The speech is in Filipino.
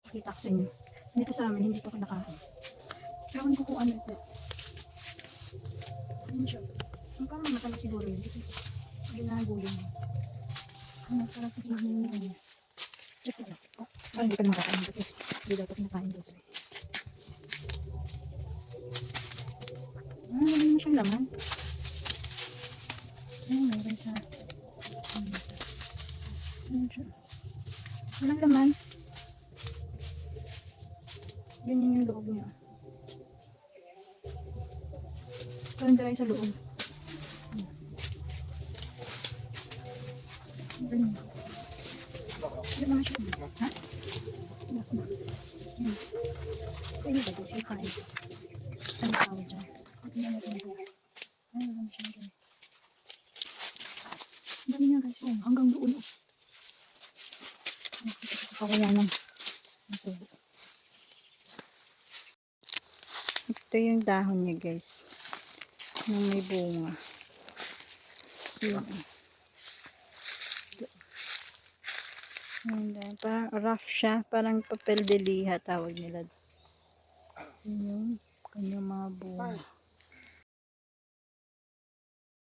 Kita ko sa inyo. Dito sa amin, hindi to kinakain. Ewan ko kung ano ito. Ano siya? Ang parang matalas siguro yun kasi ginagulong mo. Ano, sarap ito namin yun. Check it out. Oh, parang hindi ka makakain kasi hindi daw ito kinakain dito. Ah, wala mo siyang laman. Ay, meron sa... Ano siya? Walang laman. Ganyan yung loob niya. Parang dry sa loob. Ganyan. Ano naman siya? Ha? So, yun ba? Kasi kain. Ano tawag dyan? Tingnan natin ito. Ay, wala na siya dyan. Ang dami niya guys. Oh, hanggang doon. Sa kawayanan. Ito. Ito yung dahon niya guys. Nang may bunga. Yun. Ayan, parang rough siya. Parang papel de liha tawag nila. Yun yung kanyang mga bunga.